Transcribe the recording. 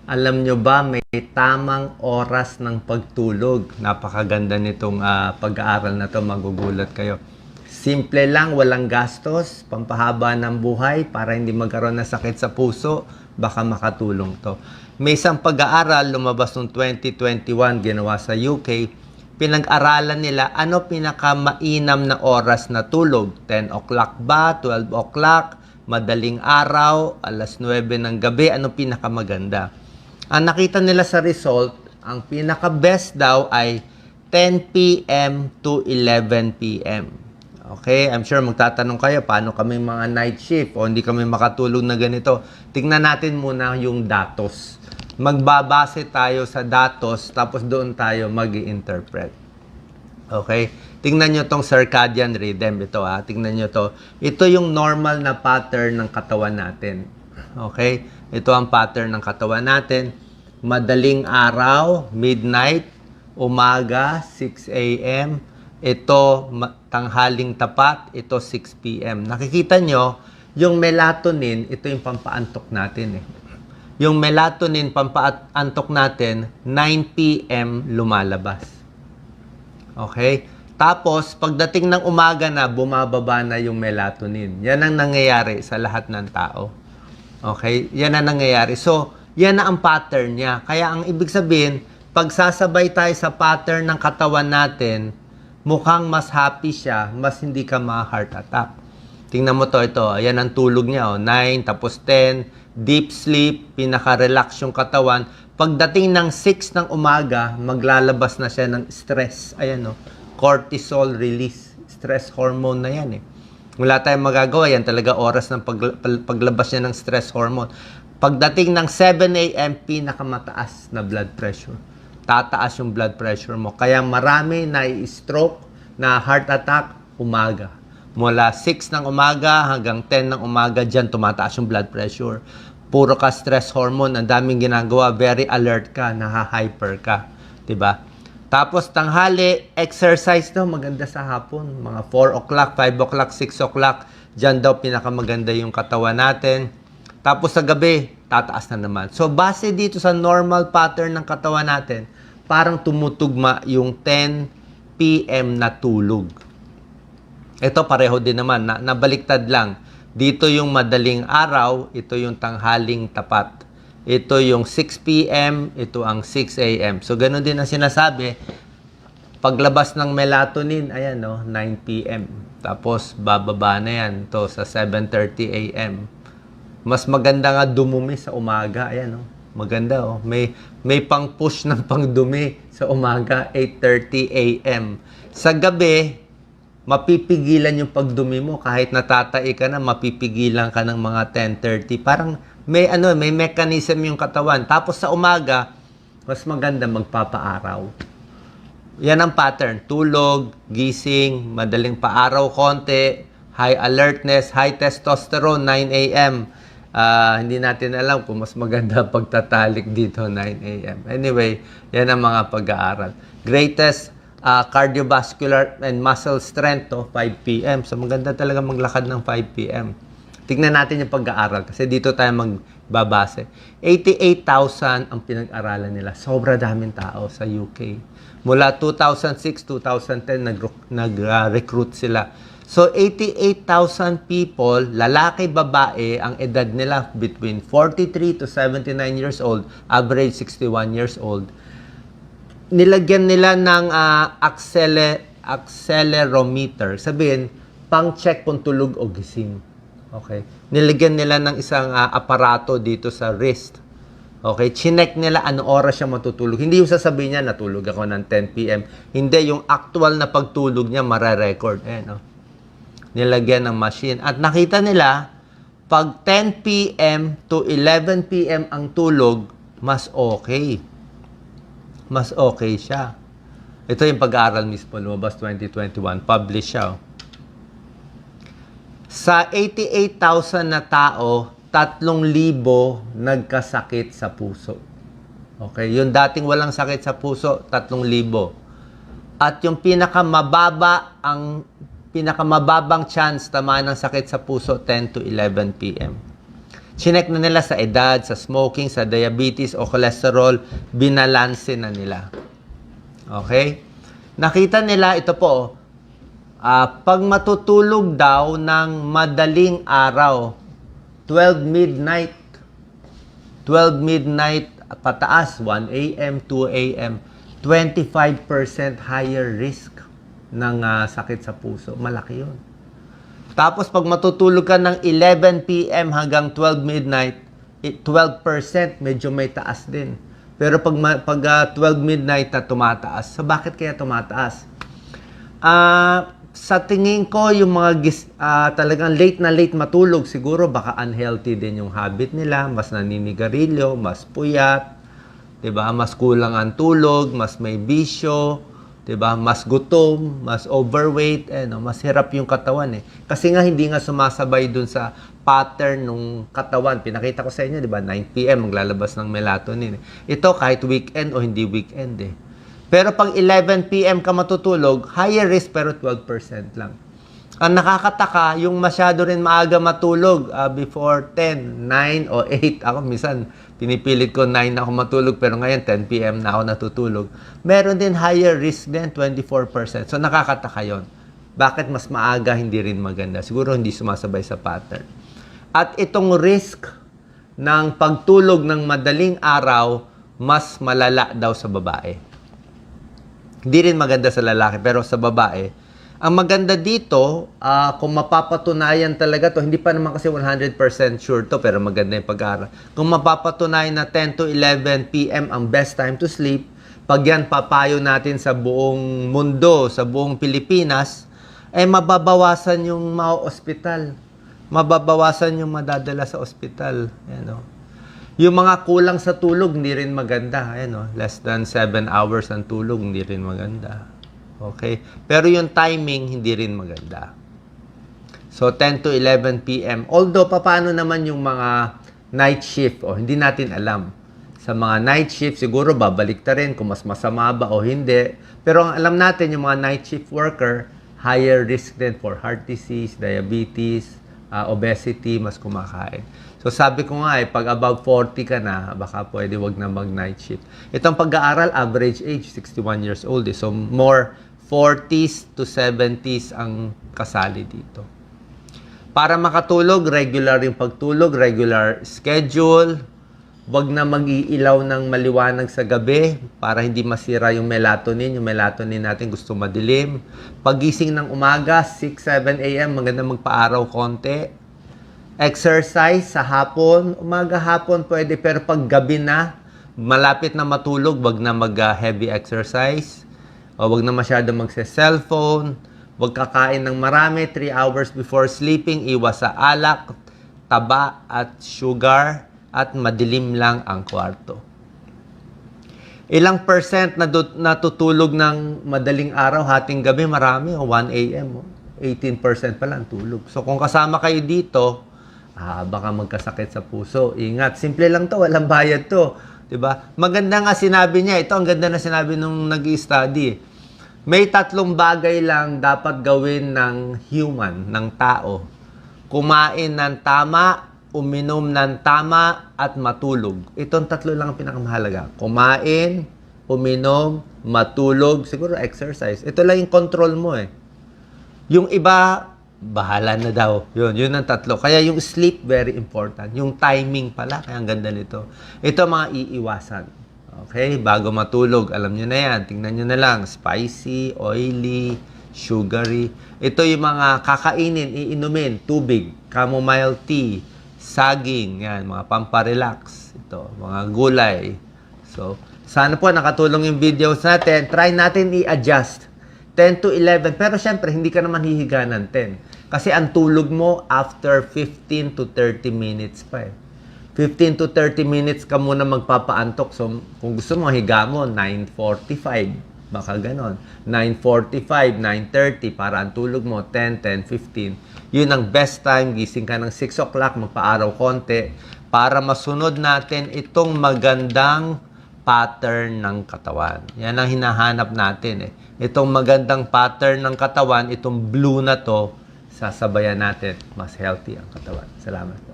Alam nyo ba, may tamang oras ng pagtulog. Napakaganda nitong pag-aaral na to, magugulat kayo. Simple lang, walang gastos, pampahaba ng buhay para hindi magkaroon ng sakit sa puso, baka makatulong to. May isang pag-aaral, lumabas noong 2021, ginawa sa UK. Pinag-aralan nila ano pinakamainam na oras na tulog. 10 o'clock ba? 12 o'clock? Madaling araw? Alas 9 ng gabi? Ano pinakamaganda? Ang nakita nila sa result, ang pinaka-best daw ay 10 p.m. to 11 p.m. Okay? I'm sure magtatanong kayo, paano kami mga night shift o hindi kami makatulog na ganito? Tingnan natin muna yung datos. Magbabase tayo sa datos, tapos doon tayo mag-i-interpret. Okay? Tingnan nyo tong circadian rhythm. Ito tingnan nyo to. Ito yung normal na pattern ng katawan natin. Okay? Ito ang pattern ng katawan natin. Madaling araw, midnight, umaga, 6 a.m. Ito, tanghaling tapat, ito 6 p.m. Nakikita nyo, yung melatonin, ito yung pampaantok natin Yung melatonin, pampaantok natin, 9 p.m. lumalabas. Okay? Tapos, pagdating ng umaga na, bumababa na yung melatonin. Yan ang nangyayari sa lahat ng tao. Okay? Yan ang nangyayari. So, yan na ang pattern niya. Kaya ang ibig sabihin, pag sasabay tayo sa pattern ng katawan natin, mukhang mas happy siya, mas hindi ka ma-heart attack. Tingnan mo to, ito. Yan ang tulog niya. 9, tapos 10, deep sleep, pinaka-relax yung katawan. Pagdating ng 6 ng umaga, maglalabas na siya ng stress. Ayan, cortisol release. Stress hormone na yan Wala tayong magagawa. Yan talaga oras ng paglabas niya ng stress hormone. Pagdating ng 7 a.m., pinakamataas na blood pressure. Tataas yung blood pressure mo. Kaya marami na i-stroke, na heart attack, umaga. Mula 6 ng umaga hanggang 10 ng umaga, dyan tumataas yung blood pressure. Puro ka stress hormone, ang daming ginagawa, very alert ka, naha-hyper ka. Diba? Tapos tanghali, exercise daw, maganda sa hapon. Mga 4 o'clock, 5 o'clock, 6 o'clock, dyan daw pinakamaganda yung katawan natin. Tapos sa gabi, tataas na naman. So, base dito sa normal pattern ng katawan natin, parang tumutugma yung 10 p.m. na tulog. Ito pareho din naman, nabaliktad lang. Dito yung madaling araw, ito yung tanghaling tapat. Ito yung 6 p.m., ito ang 6 a.m. So, ganun din ang sinasabi. Paglabas ng melatonin, ayan 9 p.m. Tapos, bababa na yan to sa 7:30 a.m. Mas maganda nga dumumi sa umaga. Ayan, maganda, May pang-push ng pang-dumi sa umaga, 8:30 a.m. Sa gabi, mapipigilan yung pagdumi mo. Kahit natatai ka na, mapipigilan ka ng mga 10:30. Parang may mechanism yung katawan. Tapos sa umaga, mas maganda magpapaaraw. Yan ang pattern. Tulog, gising, madaling paaraw konti, high alertness, high testosterone, 9 a.m. Hindi natin alam kung mas maganda pagtatalik dito 9 a.m. Anyway, yan ang mga pag-aaral. Greatest cardiovascular and muscle strength 5 p.m. So maganda talaga maglakad ng 5 p.m. Tignan natin yung pag-aaral kasi dito tayo magbabase. 88,000 ang pinag-aralan nila. Sobra daming tao sa UK. Mula 2006-2010 nag-recruit sila. So, 88,000 people, lalaki, babae, ang edad nila between 43 to 79 years old, average 61 years old. Nilagyan nila ng accelerometer. Sabihin, pang-check kung tulog o gising. Okay? Nilagyan nila ng isang aparato dito sa wrist. Okay? Chinek nila ano oras siya matutulog. Hindi yung sasabihin niya, natulog ako ng 10 p.m. Hindi, yung actual na pagtulog niya, mare-record. Nilagyan ng machine. At nakita nila, pag 10 p.m. to 11 p.m. ang tulog, mas okay. Mas okay siya. Ito yung pag-aaral mismo, lumabas 2021. Published siya. Sa 88,000 na tao, 3,000 nagkasakit sa puso. Okay? Yung dating walang sakit sa puso, 3,000. At yung pinakamababang chance tamaan ng sakit sa puso, 10 to 11 p.m. Chinek na nila sa edad, sa smoking, sa diabetes o cholesterol, binalanse na nila. Okay? Nakita nila, ito po, pag matutulog daw ng madaling araw, 12 midnight pataas, 1 a.m., 2 a.m., 25% higher risk ng sakit sa puso. Malaki yun. Tapos pag matutulog ka ng 11 p.m. hanggang 12 midnight, 12% medyo may taas din. Pero pag 12 midnight na tumataas. So bakit kaya tumataas? Sa tingin ko, yung mga talagang late matulog, siguro baka unhealthy din yung habit nila, mas naninigarilyo, mas puyat, 'di ba? Mas kulang ang tulog, mas may bisyo, 'di ba? Mas gutom, mas overweight, mas hirap yung katawan eh. Kasi nga hindi nga sumasabay dun sa pattern ng katawan. Pinakita ko sa inyo, 'di ba? 9 PM maglalabas ng melatonin. Ito kahit weekend o hindi weekend eh. Pero pag 11 PM ka matutulog, higher risk pero 12% lang. Ang nakakataka, yung masyado rin maaga matulog before 10, 9 o 8. Ako minsan, pinipilit ko 9 na ako matulog pero ngayon 10 PM na ako natutulog. Meron din higher risk din, 24%. So nakakataka yun. Bakit mas maaga hindi rin maganda? Siguro hindi sumasabay sa pattern. At itong risk ng pagtulog ng madaling araw, mas malala daw sa babae. Hindi rin maganda sa lalaki, pero sa babae. Ang maganda dito, kung mapapatunayan talaga to, hindi pa naman kasi 100% sure to, pero maganda yung pag-aaral. Kung mapapatunayan na 10 to 11 p.m. ang best time to sleep, pag yan papayo natin sa buong mundo, sa buong Pilipinas, mababawasan yung ospital. Mababawasan yung madadala sa ospital. Yung mga kulang sa tulog, hindi rin maganda. Less than 7 hours ang tulog, hindi rin maganda. Okay? Pero yung timing, hindi rin maganda. So, 10 to 11 p.m. Although, paano naman yung mga night shift? Hindi natin alam. Sa mga night shift, siguro babalik ta rin kung mas masama ba o hindi. Pero ang alam natin, yung mga night shift worker, higher risk din for heart disease, diabetes, obesity, mas kumakain. So sabi ko nga pag above 40 ka na, baka pwede wag na mag-night shift. Itong pag-aaral, average age, 61 years old. So more 40s to 70s ang kasali dito. Para makatulog, regular yung pagtulog, regular schedule. Wag na mag-iilaw ng maliwanag sa gabi para hindi masira yung melatonin. Yung melatonin natin gusto madilim. Pagising ng umaga, 6-7 a.m., maganda magpa-araw konti. Exercise sa hapon, umaga-hapon pwede, pero pag gabi na, malapit na matulog, wag na mag-heavy exercise, o wag na masyado magse-cellphone, wag kakain ng marami, 3 hours before sleeping, iwas sa alak, taba at sugar, at madilim lang ang kwarto. Ilang percent na natutulog ng madaling araw, hating gabi, marami, 1 a.m., 18% pa lang tulog. So kung kasama kayo dito, baka magkasakit sa puso. Ingat, simple lang to, walang bayad to. 'Di ba? Maganda nga sinabi niya, ito ang ganda na sinabi nung nag-i-study. May 3 bagay lang dapat gawin ng human, ng tao. Kumain ng tama, uminom ng tama, at matulog. Itong 3 lang ang pinakamahalaga. Kumain, uminom, matulog, siguro exercise. Ito lang yung control mo Yung iba, bahala na daw. Yun ang 3. Kaya yung sleep, very important. Yung timing pala, kaya ang ganda nito. Ito mga iiwasan. Okay? Bago matulog, alam nyo na yan. Tingnan nyo na lang. Spicy, oily, sugary. Ito yung mga kakainin, iinumin. Tubig, chamomile tea, saging, yan, mga pamparelax. Ito, mga gulay. So, sana po nakatulong yung videos natin. Try natin i-adjust. 10 to 11. Pero syempre, hindi ka naman hihiga ng 10. Kasi ang tulog mo after 15 to 30 minutes pa 15 to 30 minutes ka muna magpapaantok. So, kung gusto mo, higa mo, 9:45. Baka ganon. 9:45, 9:30 para ang tulog mo, 10, 10:15. Yun ang best time. Gising ka ng 6 o'clock, magpa-araw konti para masunod natin itong magandang pattern ng katawan. Yan ang hinahanap natin Itong magandang pattern ng katawan, itong blue na to, sasabayan natin, mas healthy ang katawan. Salamat po.